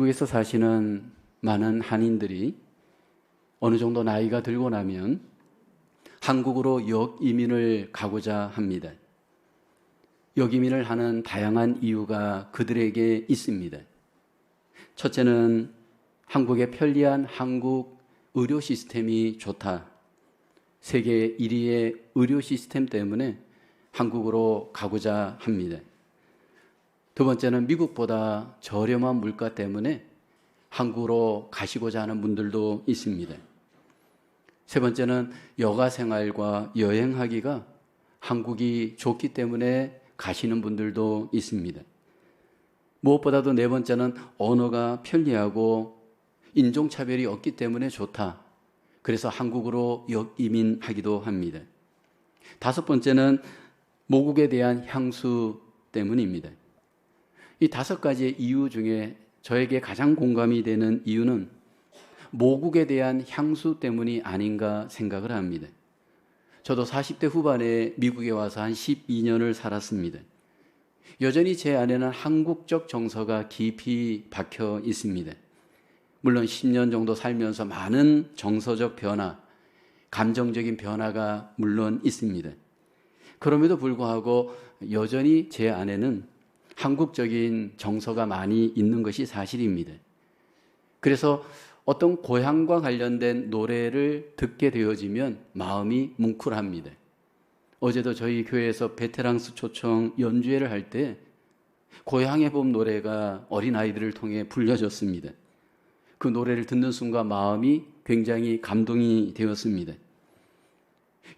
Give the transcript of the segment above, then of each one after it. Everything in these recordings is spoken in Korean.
미국에서 사시는 많은 한인들이 어느 정도 나이가 들고 나면 한국으로 역이민을 가고자 합니다. 역이민을 하는 다양한 이유가 그들에게 있습니다. 첫째는 한국의 편리한 한국 의료 시스템이 좋다. 세계 1위의 의료 시스템 때문에 한국으로 가고자 합니다. 두 번째는 미국보다 저렴한 물가 때문에 한국으로 가시고자 하는 분들도 있습니다. 세 번째는 여가 생활과 여행하기가 한국이 좋기 때문에 가시는 분들도 있습니다. 무엇보다도 네 번째는 언어가 편리하고 인종차별이 없기 때문에 좋다. 그래서 한국으로 역이민하기도 합니다. 다섯 번째는 모국에 대한 향수 때문입니다. 이 다섯 가지의 이유 중에 저에게 가장 공감이 되는 이유는 모국에 대한 향수 때문이 아닌가 생각을 합니다. 저도 40대 후반에 미국에 와서 한 12년을 살았습니다. 여전히 제 안에는 한국적 정서가 깊이 박혀 있습니다. 물론 10년 정도 살면서 많은 정서적 변화, 감정적인 변화가 물론 있습니다. 그럼에도 불구하고 여전히 제 안에는 한국적인 정서가 많이 있는 것이 사실입니다. 그래서 어떤 고향과 관련된 노래를 듣게 되어지면 마음이 뭉클합니다. 어제도 저희 교회에서 베테랑스 초청 연주회를 할 때 고향의 봄 노래가 어린아이들을 통해 불려졌습니다. 그 노래를 듣는 순간 마음이 굉장히 감동이 되었습니다.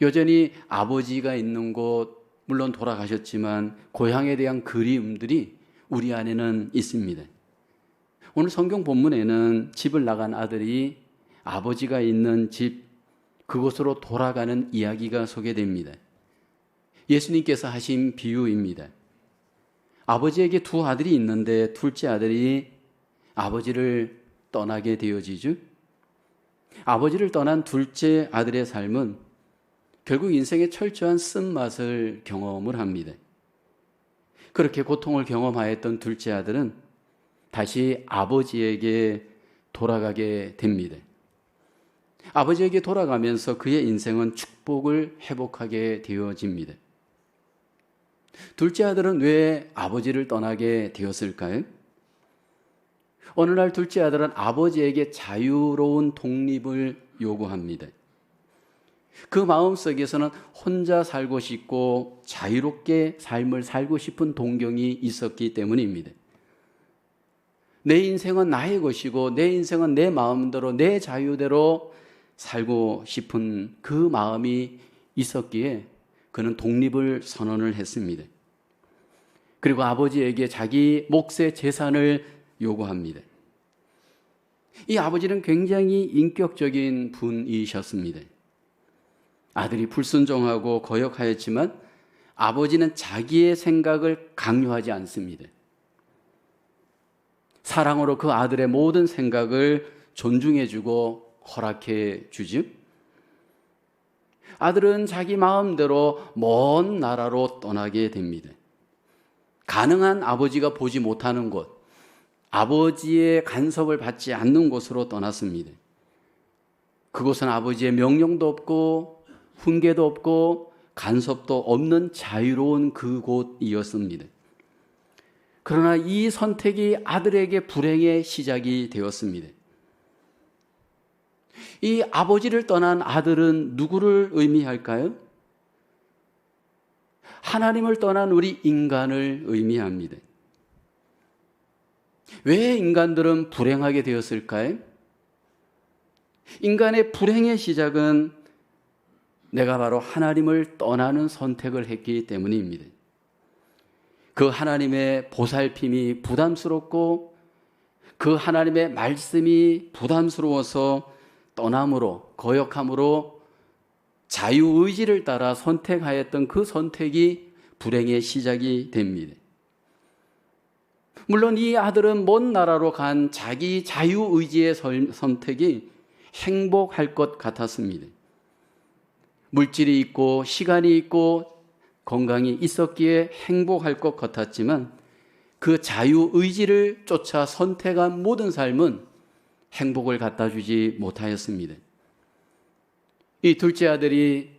여전히 아버지가 있는 곳, 물론 돌아가셨지만 고향에 대한 그리움들이 우리 안에는 있습니다. 오늘 성경 본문에는 집을 나간 아들이 아버지가 있는 집, 그곳으로 돌아가는 이야기가 소개됩니다. 예수님께서 하신 비유입니다. 아버지에게 두 아들이 있는데 둘째 아들이 아버지를 떠나게 되어지죠. 아버지를 떠난 둘째 아들의 삶은 결국 인생의 철저한 쓴맛을 경험을 합니다. 그렇게 고통을 경험하였던 둘째 아들은 다시 아버지에게 돌아가게 됩니다. 아버지에게 돌아가면서 그의 인생은 축복을 회복하게 되어집니다. 둘째 아들은 왜 아버지를 떠나게 되었을까요? 어느 날 둘째 아들은 아버지에게 자유로운 독립을 요구합니다. 그 마음속에서는 혼자 살고 싶고 자유롭게 삶을 살고 싶은 동경이 있었기 때문입니다. 내 인생은 나의 것이고 내 인생은 내 마음대로 내 자유대로 살고 싶은 그 마음이 있었기에 그는 독립을 선언을 했습니다. 그리고 아버지에게 자기 몫의 재산을 요구합니다. 이 아버지는 굉장히 인격적인 분이셨습니다. 아들이 불순종하고 거역하였지만 아버지는 자기의 생각을 강요하지 않습니다. 사랑으로 그 아들의 모든 생각을 존중해주고 허락해주죠. 아들은 자기 마음대로 먼 나라로 떠나게 됩니다. 가능한 아버지가 보지 못하는 곳, 아버지의 간섭을 받지 않는 곳으로 떠났습니다. 그곳은 아버지의 명령도 없고 훈계도 없고 간섭도 없는 자유로운 그곳이었습니다. 그러나 이 선택이 아들에게 불행의 시작이 되었습니다. 이 아버지를 떠난 아들은 누구를 의미할까요? 하나님을 떠난 우리 인간을 의미합니다. 왜 인간들은 불행하게 되었을까요? 인간의 불행의 시작은 내가 바로 하나님을 떠나는 선택을 했기 때문입니다. 그 하나님의 보살핌이 부담스럽고 그 하나님의 말씀이 부담스러워서 떠남으로, 거역함으로 자유의지를 따라 선택하였던 그 선택이 불행의 시작이 됩니다. 물론 이 아들은 먼 나라로 간 자기 자유의지의 선택이 행복할 것 같았습니다. 물질이 있고 시간이 있고 건강이 있었기에 행복할 것 같았지만 그 자유의지를 쫓아 선택한 모든 삶은 행복을 갖다 주지 못하였습니다. 이 둘째 아들이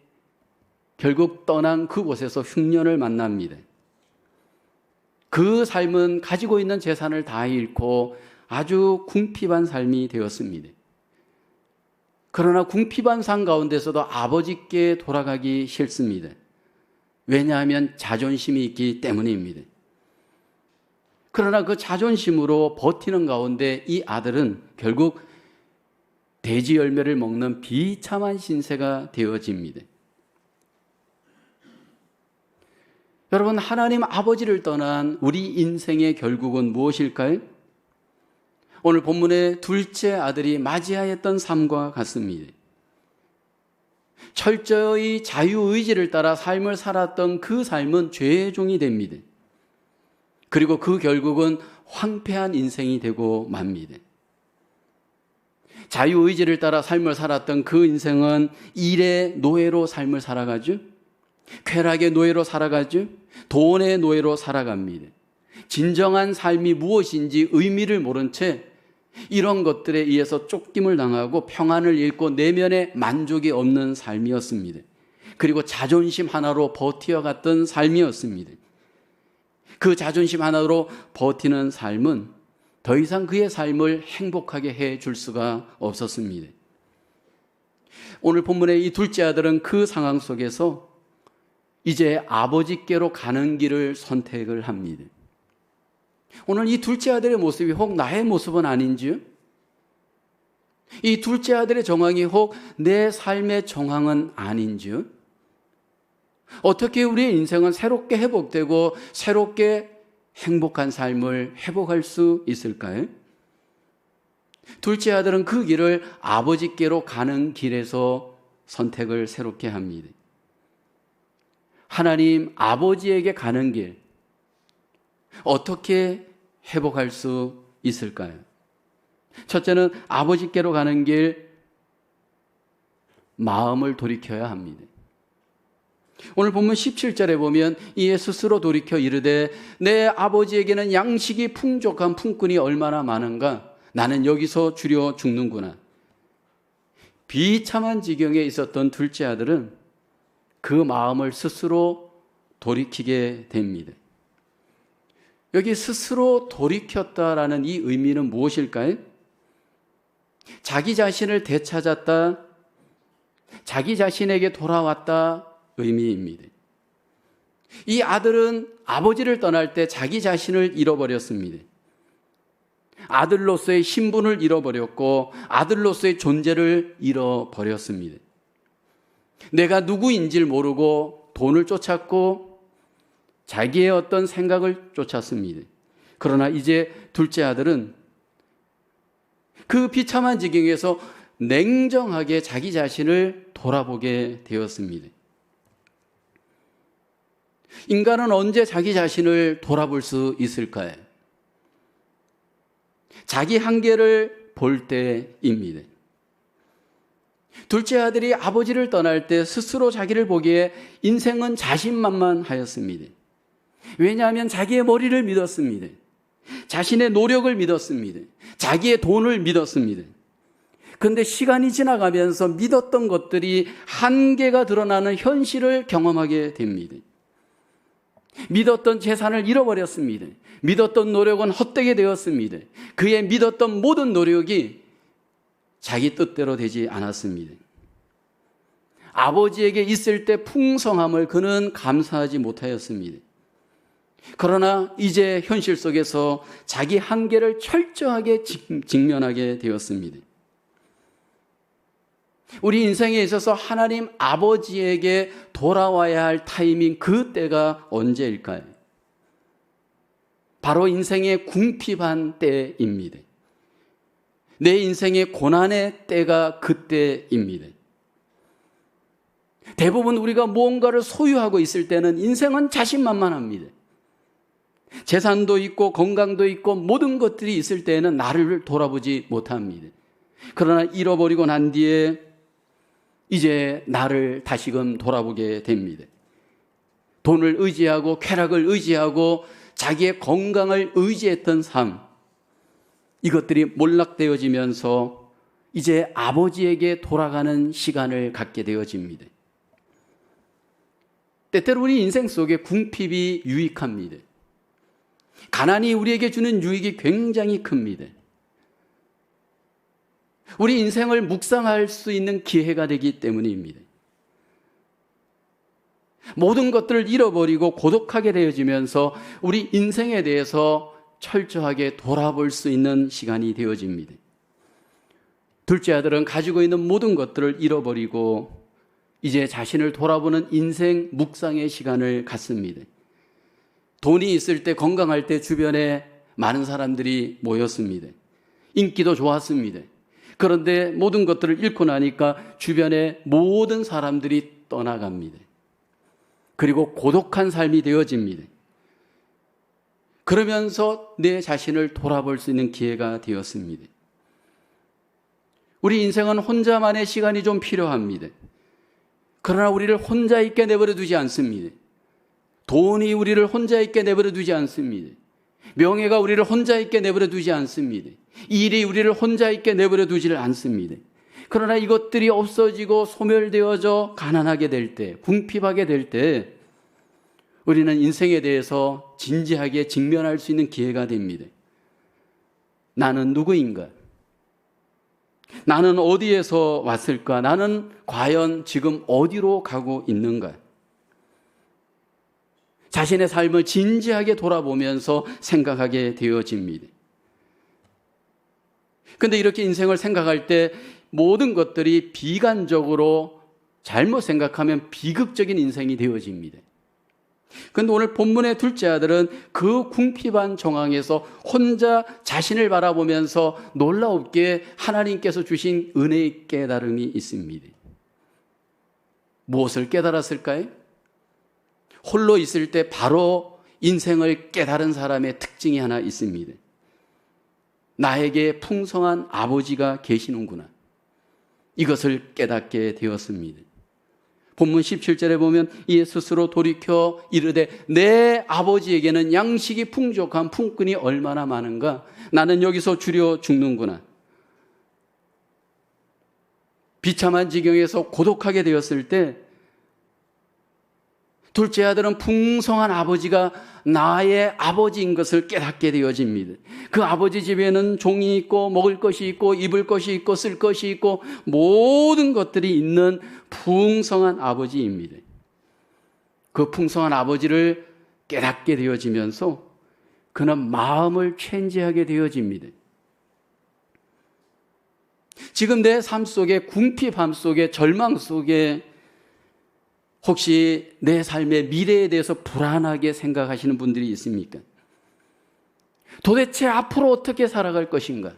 결국 떠난 그곳에서 흉년을 만납니다. 그 삶은 가지고 있는 재산을 다 잃고 아주 궁핍한 삶이 되었습니다. 그러나 궁핍한 삶 가운데서도 아버지께 돌아가기 싫습니다. 왜냐하면 자존심이 있기 때문입니다. 그러나 그 자존심으로 버티는 가운데 이 아들은 결국 돼지 열매를 먹는 비참한 신세가 되어집니다. 여러분, 하나님 아버지를 떠난 우리 인생의 결국은 무엇일까요? 오늘 본문의 둘째 아들이 맞이하였던 삶과 같습니다. 철저히 자유의지를 따라 삶을 살았던 그 삶은 죄의 종이 됩니다. 그리고 그 결국은 황폐한 인생이 되고 맙니다. 자유의지를 따라 삶을 살았던 그 인생은 일의 노예로 삶을 살아가죠. 쾌락의 노예로 살아가죠. 돈의 노예로 살아갑니다. 진정한 삶이 무엇인지 의미를 모른 채 이런 것들에 의해서 쫓김을 당하고 평안을 잃고 내면에 만족이 없는 삶이었습니다. 그리고 자존심 하나로 버티어갔던 삶이었습니다. 그 자존심 하나로 버티는 삶은 더 이상 그의 삶을 행복하게 해줄 수가 없었습니다. 오늘 본문의 이 둘째 아들은 그 상황 속에서 이제 아버지께로 가는 길을 선택을 합니다. 오늘 이 둘째 아들의 모습이 혹 나의 모습은 아닌지요? 이 둘째 아들의 정황이 혹 내 삶의 정황은 아닌지요? 어떻게 우리의 인생은 새롭게 회복되고 새롭게 행복한 삶을 회복할 수 있을까요? 둘째 아들은 그 길을 아버지께로 가는 길에서 선택을 새롭게 합니다. 하나님 아버지에게 가는 길, 어떻게 회복할 수 있을까요? 첫째는 아버지께로 가는 길, 마음을 돌이켜야 합니다. 오늘 본문 17절에 보면 이에 스스로 돌이켜 이르되 내 아버지에게는 양식이 풍족한 품꾼이 얼마나 많은가? 나는 여기서 주려 죽는구나. 비참한 지경에 있었던 둘째 아들은 그 마음을 스스로 돌이키게 됩니다. 여기 스스로 돌이켰다라는 이 의미는 무엇일까요? 자기 자신을 되찾았다, 자기 자신에게 돌아왔다 의미입니다. 이 아들은 아버지를 떠날 때 자기 자신을 잃어버렸습니다. 아들로서의 신분을 잃어버렸고 아들로서의 존재를 잃어버렸습니다. 내가 누구인지를 모르고 돈을 쫓았고 자기의 어떤 생각을 쫓았습니다. 그러나 이제 둘째 아들은 그 비참한 지경에서 냉정하게 자기 자신을 돌아보게 되었습니다. 인간은 언제 자기 자신을 돌아볼 수 있을까요? 자기 한계를 볼 때입니다. 둘째 아들이 아버지를 떠날 때 스스로 자기를 보기에 인생은 자신만만하였습니다. 왜냐하면 자기의 머리를 믿었습니다. 자신의 노력을 믿었습니다. 자기의 돈을 믿었습니다. 그런데 시간이 지나가면서 믿었던 것들이 한계가 드러나는 현실을 경험하게 됩니다. 믿었던 재산을 잃어버렸습니다. 믿었던 노력은 헛되게 되었습니다. 그의 믿었던 모든 노력이 자기 뜻대로 되지 않았습니다. 아버지에게 있을 때 풍성함을 그는 감사하지 못하였습니다. 그러나 이제 현실 속에서 자기 한계를 철저하게 직면하게 되었습니다. 우리 인생에 있어서 하나님 아버지에게 돌아와야 할 타이밍, 그 때가 언제일까요? 바로 인생의 궁핍한 때입니다. 내 인생의 고난의 때가 그때입니다. 대부분 우리가 무언가를 소유하고 있을 때는 인생은 자신만만합니다. 재산도 있고 건강도 있고 모든 것들이 있을 때에는 나를 돌아보지 못합니다. 그러나 잃어버리고 난 뒤에 이제 나를 다시금 돌아보게 됩니다. 돈을 의지하고 쾌락을 의지하고 자기의 건강을 의지했던 삶, 이것들이 몰락되어지면서 이제 아버지에게 돌아가는 시간을 갖게 되어집니다. 때때로 우리 인생 속에 궁핍이 유익합니다. 가난이 우리에게 주는 유익이 굉장히 큽니다. 우리 인생을 묵상할 수 있는 기회가 되기 때문입니다. 모든 것들을 잃어버리고 고독하게 되어지면서 우리 인생에 대해서 철저하게 돌아볼 수 있는 시간이 되어집니다. 둘째 아들은 가지고 있는 모든 것들을 잃어버리고 이제 자신을 돌아보는 인생 묵상의 시간을 갖습니다. 돈이 있을 때, 건강할 때 주변에 많은 사람들이 모였습니다. 인기도 좋았습니다. 그런데 모든 것들을 잃고 나니까 주변에 모든 사람들이 떠나갑니다. 그리고 고독한 삶이 되어집니다. 그러면서 내 자신을 돌아볼 수 있는 기회가 되었습니다. 우리 인생은 혼자만의 시간이 좀 필요합니다. 그러나 우리를 혼자 있게 내버려 두지 않습니다. 돈이 우리를 혼자 있게 내버려 두지 않습니다. 명예가 우리를 혼자 있게 내버려 두지 않습니다. 일이 우리를 혼자 있게 내버려 두지를 않습니다. 그러나 이것들이 없어지고 소멸되어져 가난하게 될 때, 궁핍하게 될 때 우리는 인생에 대해서 진지하게 직면할 수 있는 기회가 됩니다. 나는 누구인가? 나는 어디에서 왔을까? 나는 과연 지금 어디로 가고 있는가? 자신의 삶을 진지하게 돌아보면서 생각하게 되어집니다. 그런데 이렇게 인생을 생각할 때 모든 것들이 비관적으로 잘못 생각하면 비극적인 인생이 되어집니다. 그런데 오늘 본문의 둘째 아들은 그 궁핍한 정황에서 혼자 자신을 바라보면서 놀라웁게 하나님께서 주신 은혜의 깨달음이 있습니다. 무엇을 깨달았을까요? 홀로 있을 때 바로 인생을 깨달은 사람의 특징이 하나 있습니다. 나에게 풍성한 아버지가 계시는구나. 이것을 깨닫게 되었습니다. 본문 17절에 보면 이에 스스로 돌이켜 이르되 내 아버지에게는 양식이 풍족한 품꾼이 얼마나 많은가. 나는 여기서 주려 죽는구나. 비참한 지경에서 고독하게 되었을 때 둘째 아들은 풍성한 아버지가 나의 아버지인 것을 깨닫게 되어집니다. 그 아버지 집에는 종이 있고 먹을 것이 있고 입을 것이 있고 쓸 것이 있고 모든 것들이 있는 풍성한 아버지입니다. 그 풍성한 아버지를 깨닫게 되어지면서 그는 마음을 체인지하게 되어집니다. 지금 내 삶 속에 궁핍함 속에 절망 속에 혹시 내 삶의 미래에 대해서 불안하게 생각하시는 분들이 있습니까? 도대체 앞으로 어떻게 살아갈 것인가?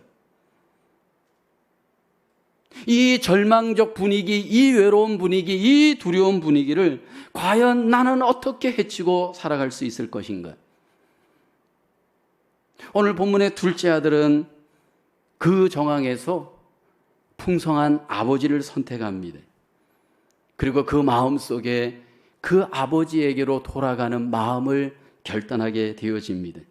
이 절망적 분위기, 이 외로운 분위기, 이 두려운 분위기를 과연 나는 어떻게 헤치고 살아갈 수 있을 것인가? 오늘 본문의 둘째 아들은 그 정황에서 풍성한 아버지를 선택합니다. 그리고 그 마음 속에 그 아버지에게로 돌아가는 마음을 결단하게 되어집니다.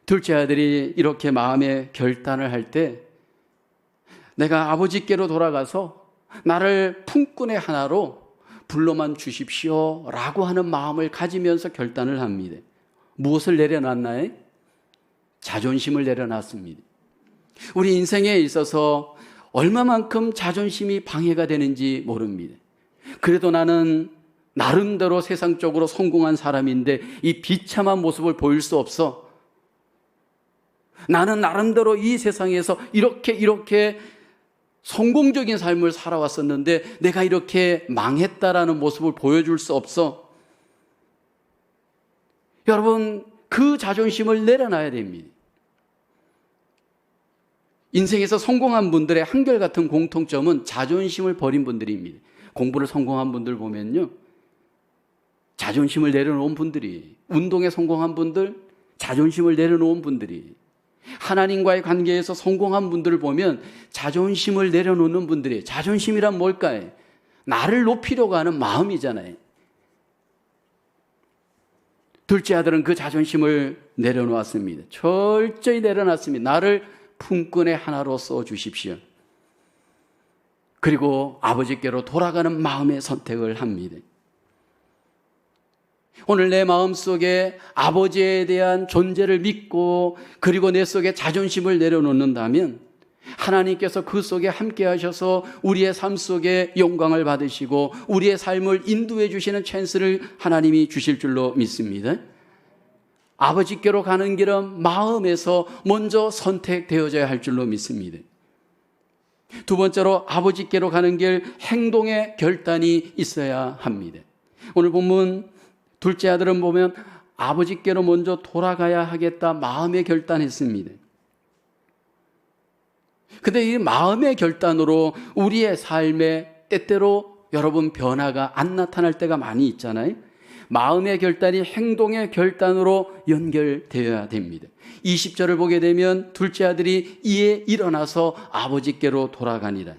둘째 아들이 이렇게 마음의 결단을 할 때 내가 아버지께로 돌아가서 나를 품꾼의 하나로 불러만 주십시오 라고 하는 마음을 가지면서 결단을 합니다. 무엇을 내려놨나요? 자존심을 내려놨습니다. 우리 인생에 있어서 얼마만큼 자존심이 방해가 되는지 모릅니다. 그래도 나는 나름대로 세상적으로 성공한 사람인데 이 비참한 모습을 보일 수 없어. 나는 나름대로 이 세상에서 이렇게 성공적인 삶을 살아왔었는데 내가 이렇게 망했다라는 모습을 보여줄 수 없어. 여러분, 그 자존심을 내려놔야 됩니다. 인생에서 성공한 분들의 한결같은 공통점은 자존심을 버린 분들입니다. 공부를 성공한 분들 보면요, 자존심을 내려놓은 분들이, 운동에 성공한 분들, 자존심을 내려놓은 분들이, 하나님과의 관계에서 성공한 분들을 보면 자존심을 내려놓는 분들이, 자존심이란 뭘까요? 나를 높이려고 하는 마음이잖아요. 둘째 아들은 그 자존심을 내려놓았습니다. 철저히 내려놨습니다. 나를 품꾼의 하나로 써주십시오. 그리고 아버지께로 돌아가는 마음의 선택을 합니다. 오늘 내 마음속에 아버지에 대한 존재를 믿고 그리고 내 속에 자존심을 내려놓는다면 하나님께서 그 속에 함께 하셔서 우리의 삶 속에 영광을 받으시고 우리의 삶을 인도해 주시는 찬스를 하나님이 주실 줄로 믿습니다. 아버지께로 가는 길은 마음에서 먼저 선택되어져야 할 줄로 믿습니다. 두 번째로 아버지께로 가는 길, 행동의 결단이 있어야 합니다. 오늘 본문 둘째 아들은 보면 아버지께로 먼저 돌아가야 하겠다 마음의 결단했습니다. 근데 이 마음의 결단으로 우리의 삶에 때때로 여러분 변화가 안 나타날 때가 많이 있잖아요. 마음의 결단이 행동의 결단으로 연결되어야 됩니다. 20절을 보게 되면 둘째 아들이 이에 일어나서 아버지께로 돌아가니라.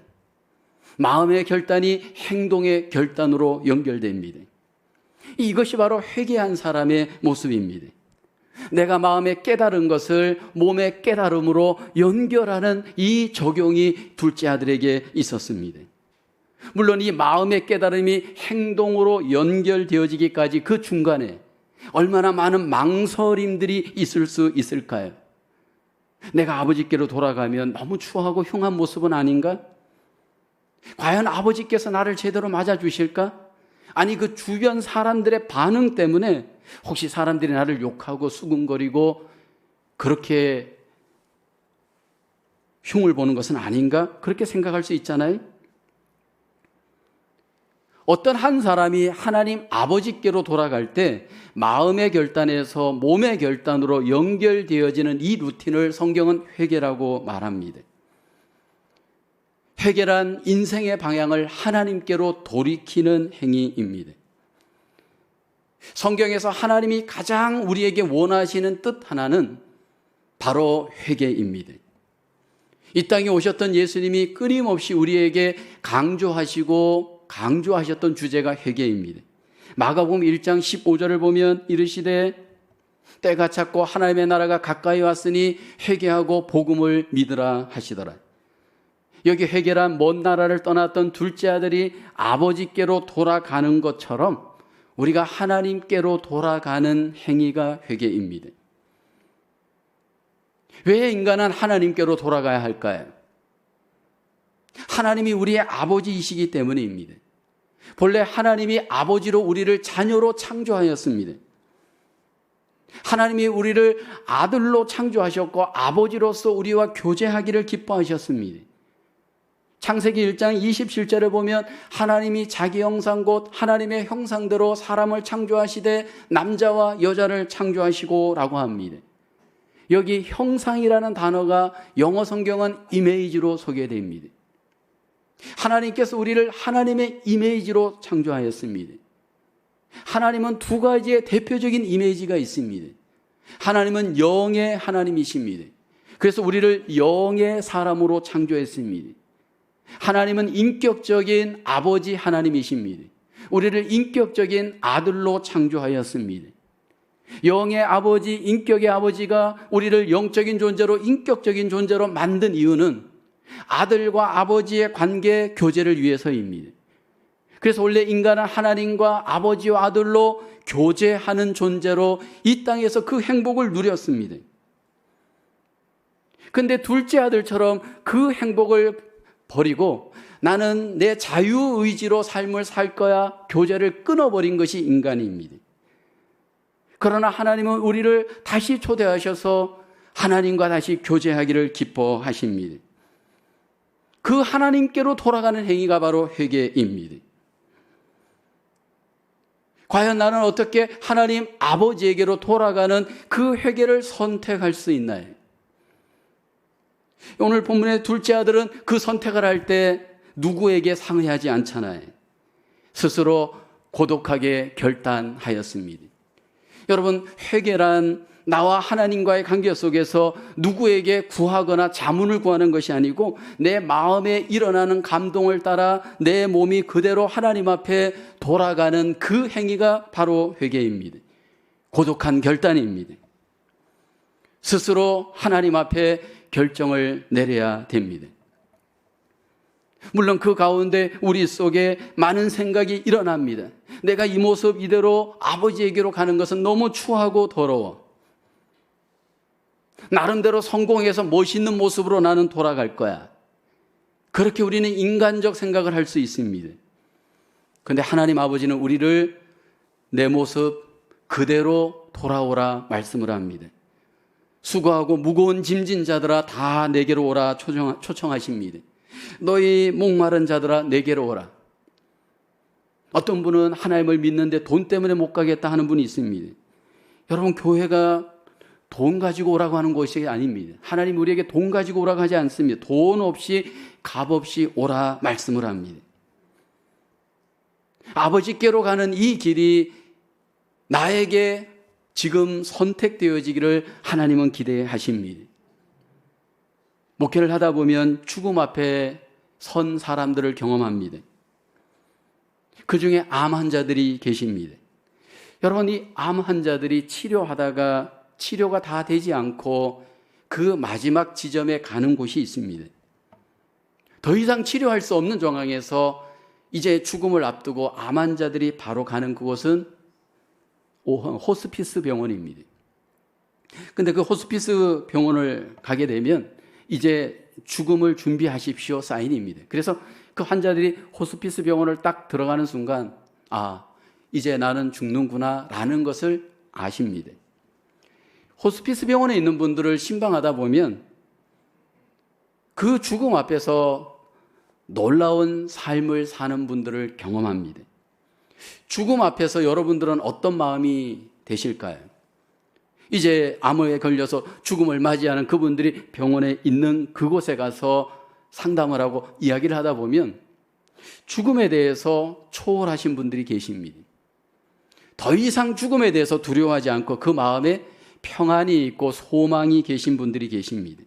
마음의 결단이 행동의 결단으로 연결됩니다. 이것이 바로 회개한 사람의 모습입니다. 내가 마음에 깨달은 것을 몸의 깨달음으로 연결하는 이 적용이 둘째 아들에게 있었습니다. 물론 이 마음의 깨달음이 행동으로 연결되어지기까지 그 중간에 얼마나 많은 망설임들이 있을 수 있을까요? 내가 아버지께로 돌아가면 너무 추하고 흉한 모습은 아닌가? 과연 아버지께서 나를 제대로 맞아주실까? 아니 그 주변 사람들의 반응 때문에 혹시 사람들이 나를 욕하고 수군거리고 그렇게 흉을 보는 것은 아닌가? 그렇게 생각할 수 있잖아요. 어떤 한 사람이 하나님 아버지께로 돌아갈 때 마음의 결단에서 몸의 결단으로 연결되어지는 이 루틴을 성경은 회개라고 말합니다. 회개란 인생의 방향을 하나님께로 돌이키는 행위입니다. 성경에서 하나님이 가장 우리에게 원하시는 뜻 하나는 바로 회개입니다. 이 땅에 오셨던 예수님이 끊임없이 우리에게 강조하셨던 주제가 회개입니다. 마가복음 1장 15절을 보면 이르시되 때가 찼고 하나님의 나라가 가까이 왔으니 회개하고 복음을 믿으라 하시더라. 여기 회개란 먼 나라를 떠났던 둘째 아들이 아버지께로 돌아가는 것처럼 우리가 하나님께로 돌아가는 행위가 회개입니다. 왜 인간은 하나님께로 돌아가야 할까요? 하나님이 우리의 아버지이시기 때문입니다. 본래 하나님이 아버지로 우리를 자녀로 창조하였습니다. 하나님이 우리를 아들로 창조하셨고 아버지로서 우리와 교제하기를 기뻐하셨습니다. 창세기 1장 27절에 보면 하나님이 자기 형상 곧 하나님의 형상대로 사람을 창조하시되 남자와 여자를 창조하시고 라고 합니다. 여기 형상이라는 단어가 영어 성경은 이미지로 소개됩니다. 하나님께서 우리를 하나님의 이미지로 창조하였습니다. 하나님은 두 가지의 대표적인 이미지가 있습니다. 하나님은 영의 하나님이십니다. 그래서 우리를 영의 사람으로 창조했습니다. 하나님은 인격적인 아버지 하나님이십니다. 우리를 인격적인 아들로 창조하였습니다. 영의 아버지, 인격의 아버지가 우리를 영적인 존재로 인격적인 존재로 만든 이유는 아들과 아버지의 관계 교제를 위해서입니다. 그래서 원래 인간은 하나님과 아버지와 아들로 교제하는 존재로 이 땅에서 그 행복을 누렸습니다. 그런데 둘째 아들처럼 그 행복을 버리고 나는 내 자유의지로 삶을 살 거야 교제를 끊어버린 것이 인간입니다. 그러나 하나님은 우리를 다시 초대하셔서 하나님과 다시 교제하기를 기뻐하십니다. 그 하나님께로 돌아가는 행위가 바로 회개입니다. 과연 나는 어떻게 하나님 아버지에게로 돌아가는 그 회개를 선택할 수 있나요? 오늘 본문의 둘째 아들은 그 선택을 할 때 누구에게 상의하지 않잖아요. 스스로 고독하게 결단하였습니다. 여러분, 회개란 나와 하나님과의 관계 속에서 누구에게 구하거나 자문을 구하는 것이 아니고 내 마음에 일어나는 감동을 따라 내 몸이 그대로 하나님 앞에 돌아가는 그 행위가 바로 회개입니다. 고독한 결단입니다. 스스로 하나님 앞에 결정을 내려야 됩니다. 물론 그 가운데 우리 속에 많은 생각이 일어납니다. 내가 이 모습 이대로 아버지에게로 가는 것은 너무 추하고 더러워. 나름대로 성공해서 멋있는 모습으로 나는 돌아갈 거야. 그렇게 우리는 인간적 생각을 할 수 있습니다. 그런데 하나님 아버지는 우리를 내 모습 그대로 돌아오라 말씀을 합니다. 수고하고 무거운 짐진 자들아 다 내게로 오라 초청하십니다. 너희 목마른 자들아 내게로 오라. 어떤 분은 하나님을 믿는데 돈 때문에 못 가겠다 하는 분이 있습니다. 여러분, 교회가 돈 가지고 오라고 하는 것이 아닙니다. 하나님 우리에게 돈 가지고 오라고 하지 않습니다. 돈 없이 값 없이 오라 말씀을 합니다. 아버지께로 가는 이 길이 나에게 지금 선택되어지기를 하나님은 기대하십니다. 목회를 하다 보면 죽음 앞에 선 사람들을 경험합니다. 그 중에 암 환자들이 계십니다. 여러분, 이 암 환자들이 치료하다가 치료가 다 되지 않고 그 마지막 지점에 가는 곳이 있습니다. 더 이상 치료할 수 없는 상황에서 이제 죽음을 앞두고 암 환자들이 바로 가는 그곳은 호스피스 병원입니다. 근데 그 호스피스 병원을 가게 되면 이제 죽음을 준비하십시오 사인입니다. 그래서 그 환자들이 호스피스 병원을 딱 들어가는 순간 이제 나는 죽는구나 라는 것을 아십니다. 호스피스 병원에 있는 분들을 신방하다 보면 그 죽음 앞에서 놀라운 삶을 사는 분들을 경험합니다. 죽음 앞에서 여러분들은 어떤 마음이 되실까요? 이제 암에 걸려서 죽음을 맞이하는 그분들이 병원에 있는 그곳에 가서 상담을 하고 이야기를 하다 보면 죽음에 대해서 초월하신 분들이 계십니다. 더 이상 죽음에 대해서 두려워하지 않고 그 마음에 평안이 있고 소망이 계신 분들이 계십니다.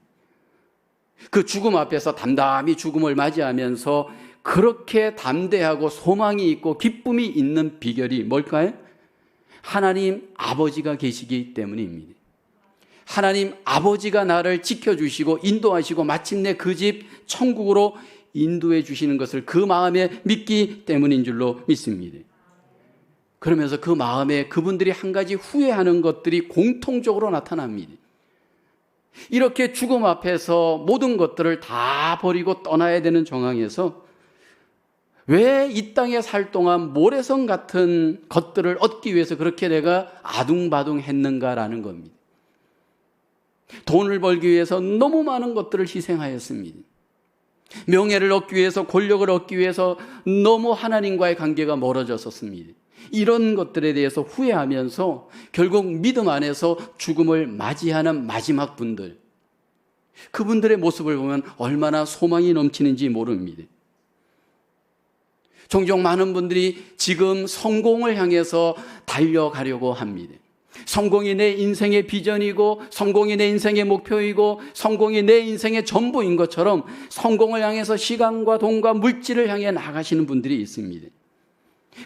그 죽음 앞에서 담담히 죽음을 맞이하면서 그렇게 담대하고 소망이 있고 기쁨이 있는 비결이 뭘까요? 하나님 아버지가 계시기 때문입니다. 하나님 아버지가 나를 지켜주시고 인도하시고 마침내 그 집 천국으로 인도해 주시는 것을 그 마음에 믿기 때문인 줄로 믿습니다. 그러면서 그 마음에 그분들이 한 가지 후회하는 것들이 공통적으로 나타납니다. 이렇게 죽음 앞에서 모든 것들을 다 버리고 떠나야 되는 정황에서 왜 이 땅에 살 동안 모래성 같은 것들을 얻기 위해서 그렇게 내가 아둥바둥 했는가라는 겁니다. 돈을 벌기 위해서 너무 많은 것들을 희생하였습니다. 명예를 얻기 위해서, 권력을 얻기 위해서 너무 하나님과의 관계가 멀어졌었습니다. 이런 것들에 대해서 후회하면서 결국 믿음 안에서 죽음을 맞이하는 마지막 분들, 그분들의 모습을 보면 얼마나 소망이 넘치는지 모릅니다. 종종 많은 분들이 지금 성공을 향해서 달려가려고 합니다. 성공이 내 인생의 비전이고 성공이 내 인생의 목표이고 성공이 내 인생의 전부인 것처럼 성공을 향해서 시간과 돈과 물질을 향해 나가시는 분들이 있습니다.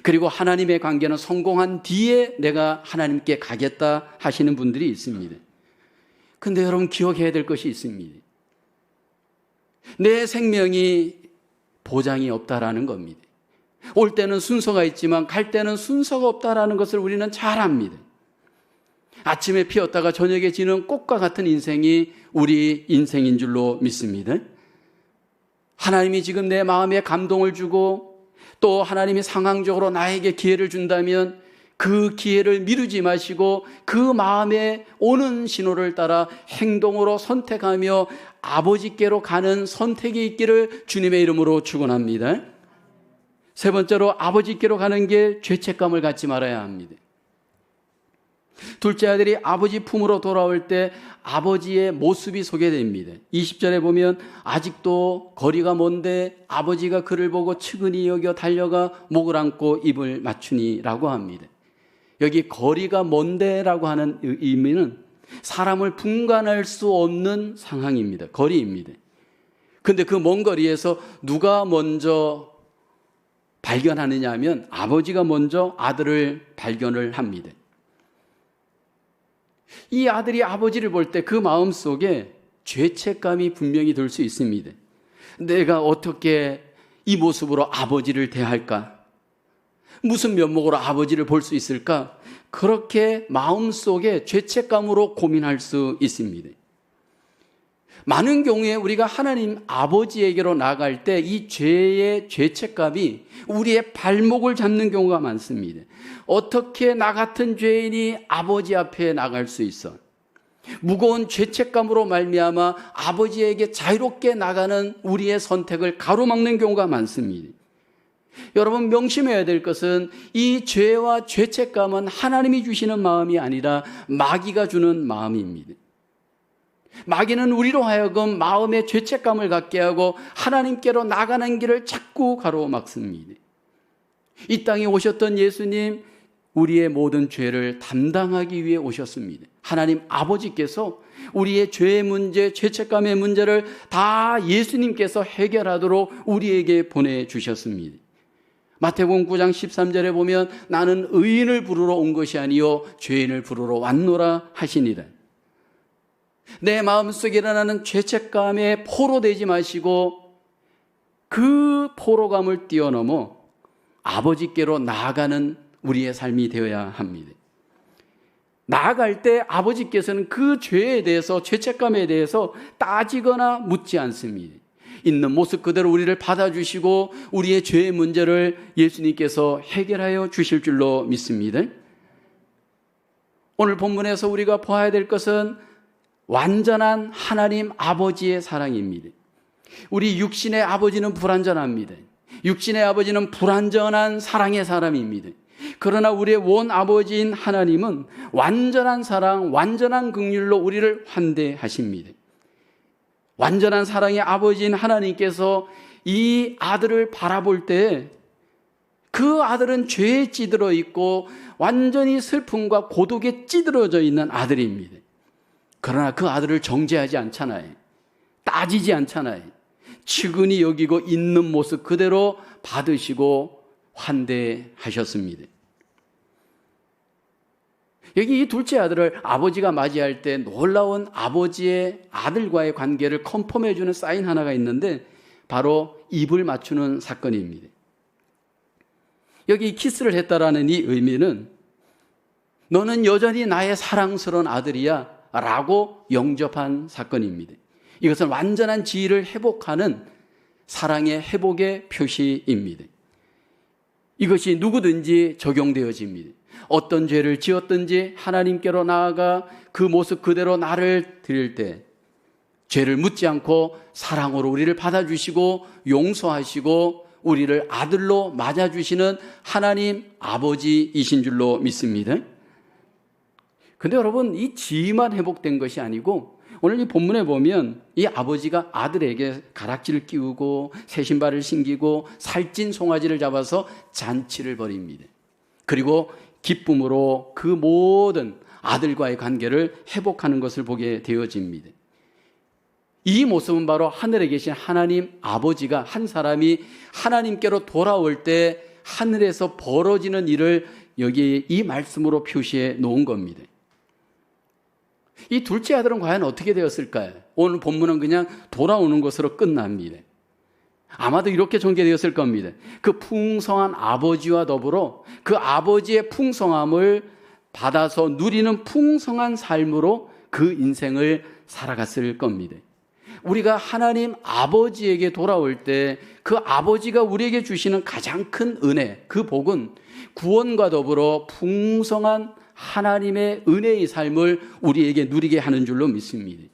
그리고 하나님의 관계는 성공한 뒤에 내가 하나님께 가겠다 하시는 분들이 있습니다. 근데 여러분, 기억해야 될 것이 있습니다. 내 생명이 보장이 없다라는 겁니다. 올 때는 순서가 있지만 갈 때는 순서가 없다라는 것을 우리는 잘 압니다. 아침에 피었다가 저녁에 지는 꽃과 같은 인생이 우리 인생인 줄로 믿습니다. 하나님이 지금 내 마음에 감동을 주고 또 하나님이 상황적으로 나에게 기회를 준다면 그 기회를 미루지 마시고 그 마음에 오는 신호를 따라 행동으로 선택하며 아버지께로 가는 선택이 있기를 주님의 이름으로 축원합니다. 세 번째로, 아버지께로 가는 길 죄책감을 갖지 말아야 합니다. 둘째 아들이 아버지 품으로 돌아올 때 아버지의 모습이 소개됩니다. 20절에 보면 아직도 거리가 먼데 아버지가 그를 보고 측은히 여겨 달려가 목을 안고 입을 맞추니 라고 합니다. 여기 거리가 먼데라고 하는 의미는 사람을 분간할 수 없는 상황입니다. 거리입니다. 그런데 그 먼 거리에서 누가 먼저 발견하느냐 하면 아버지가 먼저 아들을 발견을 합니다. 이 아들이 아버지를 볼 때 그 마음 속에 죄책감이 분명히 들 수 있습니다. 내가 어떻게 이 모습으로 아버지를 대할까? 무슨 면목으로 아버지를 볼 수 있을까? 그렇게 마음속에 죄책감으로 고민할 수 있습니다. 많은 경우에 우리가 하나님 아버지에게로 나갈 때 이 죄의 죄책감이 우리의 발목을 잡는 경우가 많습니다. 어떻게 나 같은 죄인이 아버지 앞에 나갈 수 있어? 무거운 죄책감으로 말미암아 아버지에게 자유롭게 나가는 우리의 선택을 가로막는 경우가 많습니다. 여러분, 명심해야 될 것은 이 죄와 죄책감은 하나님이 주시는 마음이 아니라 마귀가 주는 마음입니다. 마귀는 우리로 하여금 마음의 죄책감을 갖게 하고 하나님께로 나가는 길을 자꾸 가로막습니다. 이 땅에 오셨던 예수님, 우리의 모든 죄를 담당하기 위해 오셨습니다. 하나님 아버지께서 우리의 죄의 문제, 죄책감의 문제를 다 예수님께서 해결하도록 우리에게 보내주셨습니다. 마태복음 9장 13절에 보면 나는 의인을 부르러 온 것이 아니요 죄인을 부르러 왔노라 하시니라. 내 마음속에 일어나는 죄책감에 포로되지 마시고 그 포로감을 뛰어넘어 아버지께로 나아가는 우리의 삶이 되어야 합니다. 나아갈 때 아버지께서는 그 죄에 대해서, 죄책감에 대해서 따지거나 묻지 않습니다. 있는 모습 그대로 우리를 받아주시고 우리의 죄의 문제를 예수님께서 해결하여 주실 줄로 믿습니다. 오늘 본문에서 우리가 보아야 될 것은 완전한 하나님 아버지의 사랑입니다. 우리 육신의 아버지는 불완전합니다. 육신의 아버지는 불완전한 사랑의 사람입니다. 그러나 우리의 원 아버지인 하나님은 완전한 사랑, 완전한 긍휼로 우리를 환대하십니다. 완전한 사랑의 아버지인 하나님께서 이 아들을 바라볼 때 그 아들은 죄에 찌들어 있고 완전히 슬픔과 고독에 찌들어져 있는 아들입니다. 그러나 그 아들을 정죄하지 않잖아요. 따지지 않잖아요. 측은히 여기고 있는 모습 그대로 받으시고 환대하셨습니다. 여기 이 둘째 아들을 아버지가 맞이할 때 놀라운 아버지의 아들과의 관계를 컨펌해주는 사인 하나가 있는데 바로 입을 맞추는 사건입니다. 여기 키스를 했다라는 이 의미는 너는 여전히 나의 사랑스러운 아들이야 라고 영접한 사건입니다. 이것은 완전한 지위를 회복하는 사랑의 회복의 표시입니다. 이것이 누구든지 적용되어집니다. 어떤 죄를 지었든지 하나님께로 나아가 그 모습 그대로 나를 드릴 때 죄를 묻지 않고 사랑으로 우리를 받아주시고 용서하시고 우리를 아들로 맞아주시는 하나님 아버지이신 줄로 믿습니다. 근데 여러분, 이 지위만 회복된 것이 아니고 오늘 이 본문에 보면 이 아버지가 아들에게 가락지를 끼우고 새 신발을 신기고 살찐 송아지를 잡아서 잔치를 벌입니다. 그리고 기쁨으로 그 모든 아들과의 관계를 회복하는 것을 보게 되어집니다. 이 모습은 바로 하늘에 계신 하나님 아버지가 한 사람이 하나님께로 돌아올 때 하늘에서 벌어지는 일을 여기 이 말씀으로 표시해 놓은 겁니다. 이 둘째 아들은 과연 어떻게 되었을까요? 오늘 본문은 그냥 돌아오는 것으로 끝납니다. 아마도 이렇게 전개되었을 겁니다. 그 풍성한 아버지와 더불어 그 아버지의 풍성함을 받아서 누리는 풍성한 삶으로 그 인생을 살아갔을 겁니다. 우리가 하나님 아버지에게 돌아올 때 그 아버지가 우리에게 주시는 가장 큰 은혜, 그 복은 구원과 더불어 풍성한 하나님의 은혜의 삶을 우리에게 누리게 하는 줄로 믿습니다.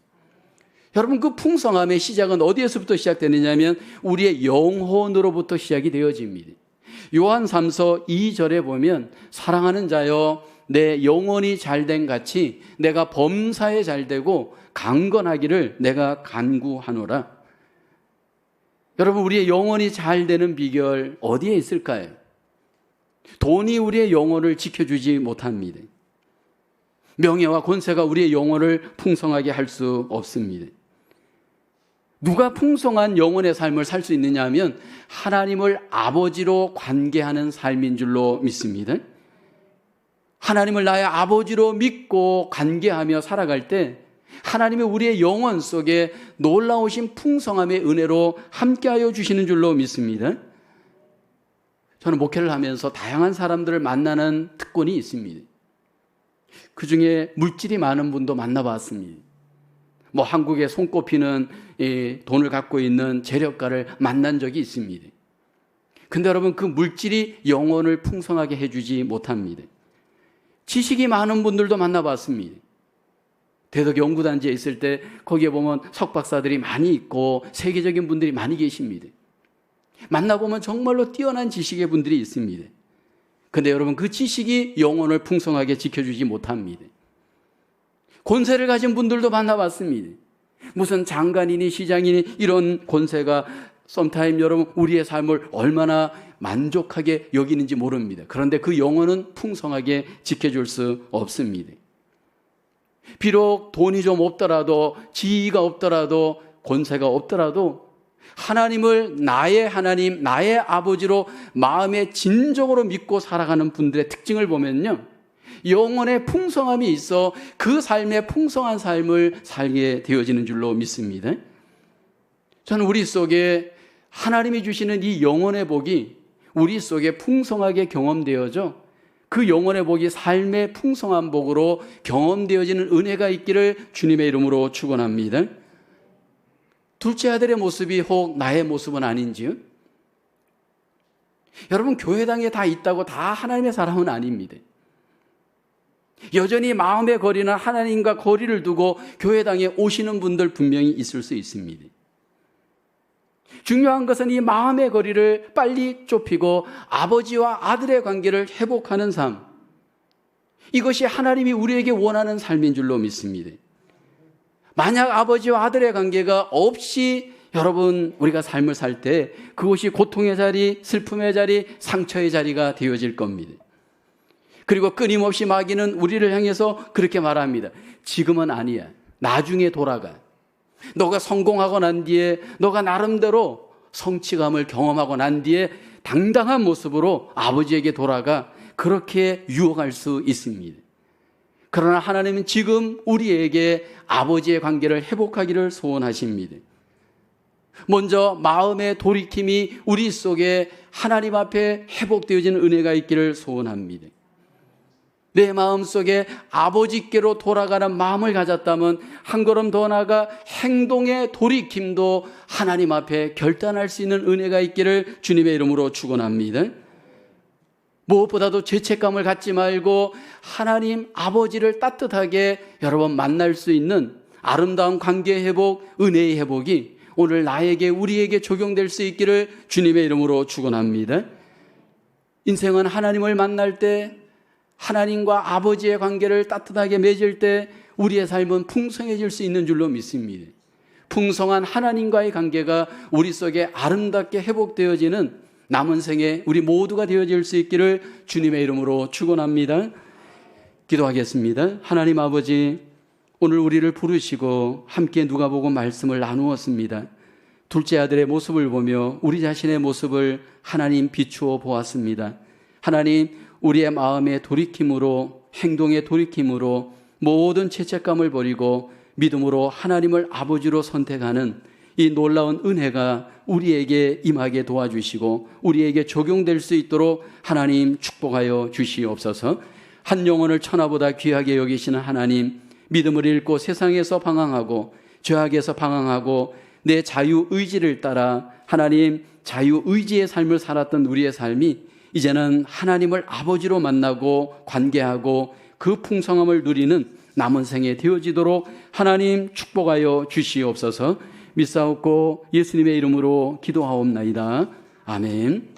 여러분, 그 풍성함의 시작은 어디에서부터 시작되느냐 하면 우리의 영혼으로부터 시작이 되어집니다. 요한 3서 2절에 보면 사랑하는 자여 내 영혼이 잘된 같이 내가 범사에 잘되고 강건하기를 내가 간구하노라. 여러분, 우리의 영혼이 잘되는 비결 어디에 있을까요? 돈이 우리의 영혼을 지켜주지 못합니다. 명예와 권세가 우리의 영혼을 풍성하게 할 수 없습니다. 누가 풍성한 영혼의 삶을 살 수 있느냐 하면 하나님을 아버지로 관계하는 삶인 줄로 믿습니다. 하나님을 나의 아버지로 믿고 관계하며 살아갈 때 하나님이 우리의 영혼 속에 놀라우신 풍성함의 은혜로 함께하여 주시는 줄로 믿습니다. 저는 목회를 하면서 다양한 사람들을 만나는 특권이 있습니다. 그 중에 물질이 많은 분도 만나봤습니다. 한국에 손꼽히는 돈을 갖고 있는 재력가를 만난 적이 있습니다. 근데 여러분, 그 물질이 영혼을 풍성하게 해주지 못합니다. 지식이 많은 분들도 만나봤습니다. 대덕 연구단지에 있을 때 거기에 보면 석박사들이 많이 있고 세계적인 분들이 많이 계십니다. 만나보면 정말로 뛰어난 지식의 분들이 있습니다. 근데 여러분, 그 지식이 영혼을 풍성하게 지켜주지 못합니다. 권세를 가진 분들도 만나봤습니다. 무슨 장관이니 시장이니 이런 권세가 썸타임 여러분 우리의 삶을 얼마나 만족하게 여기는지 모릅니다. 그런데 그 영혼은 풍성하게 지켜줄 수 없습니다. 비록 돈이 좀 없더라도, 지위가 없더라도, 권세가 없더라도 하나님을 나의 하나님, 나의 아버지로 마음에 진정으로 믿고 살아가는 분들의 특징을 보면요, 영혼의 풍성함이 있어 그 삶의 풍성한 삶을 살게 되어지는 줄로 믿습니다. 저는 우리 속에 하나님이 주시는 이 영혼의 복이 우리 속에 풍성하게 경험되어져 그 영혼의 복이 삶의 풍성한 복으로 경험되어지는 은혜가 있기를 주님의 이름으로 축원합니다. 둘째 아들의 모습이 혹 나의 모습은 아닌지요? 여러분, 교회당에 다 있다고 다 하나님의 사람은 아닙니다. 여전히 마음의 거리나 하나님과 거리를 두고 교회당에 오시는 분들 분명히 있을 수 있습니다. 중요한 것은 이 마음의 거리를 빨리 좁히고 아버지와 아들의 관계를 회복하는 삶, 이것이 하나님이 우리에게 원하는 삶인 줄로 믿습니다. 만약 아버지와 아들의 관계가 없이 여러분 우리가 삶을 살 때 그것이 고통의 자리, 슬픔의 자리, 상처의 자리가 되어질 겁니다. 그리고 끊임없이 마귀는 우리를 향해서 그렇게 말합니다. 지금은 아니야. 나중에 돌아가. 너가 성공하고 난 뒤에, 너가 나름대로 성취감을 경험하고 난 뒤에 당당한 모습으로 아버지에게 돌아가. 그렇게 유혹할 수 있습니다. 그러나 하나님은 지금 우리에게 아버지의 관계를 회복하기를 소원하십니다. 먼저 마음의 돌이킴이 우리 속에 하나님 앞에 회복되어지는 은혜가 있기를 소원합니다. 내 마음속에 아버지께로 돌아가는 마음을 가졌다면 한 걸음 더 나아가 행동의 돌이킴도 하나님 앞에 결단할 수 있는 은혜가 있기를 주님의 이름으로 축원합니다. 무엇보다도 죄책감을 갖지 말고 하나님 아버지를 따뜻하게 여러분 만날 수 있는 아름다운 관계 회복, 은혜의 회복이 오늘 나에게, 우리에게 적용될 수 있기를 주님의 이름으로 축원합니다. 인생은 하나님을 만날 때, 하나님과 아버지의 관계를 따뜻하게 맺을 때 우리의 삶은 풍성해질 수 있는 줄로 믿습니다. 풍성한 하나님과의 관계가 우리 속에 아름답게 회복되어지는 남은 생에 우리 모두가 되어질 수 있기를 주님의 이름으로 축원합니다. 기도하겠습니다. 하나님 아버지, 오늘 우리를 부르시고 함께 누가복음 말씀을 나누었습니다. 둘째 아들의 모습을 보며 우리 자신의 모습을 하나님 비추어 보았습니다. 하나님, 우리의 마음의 돌이킴으로, 행동의 돌이킴으로 모든 죄책감을 버리고 믿음으로 하나님을 아버지로 선택하는 이 놀라운 은혜가 우리에게 임하게 도와주시고 우리에게 적용될 수 있도록 하나님 축복하여 주시옵소서. 한 영혼을 천하보다 귀하게 여기시는 하나님, 믿음을 잃고 세상에서 방황하고 죄악에서 방황하고 내 자유의지를 따라 하나님 자유의지의 삶을 살았던 우리의 삶이 이제는 하나님을 아버지로 만나고 관계하고 그 풍성함을 누리는 남은 생에 되어지도록 하나님 축복하여 주시옵소서. 믿사옵고 예수님의 이름으로 기도하옵나이다. 아멘.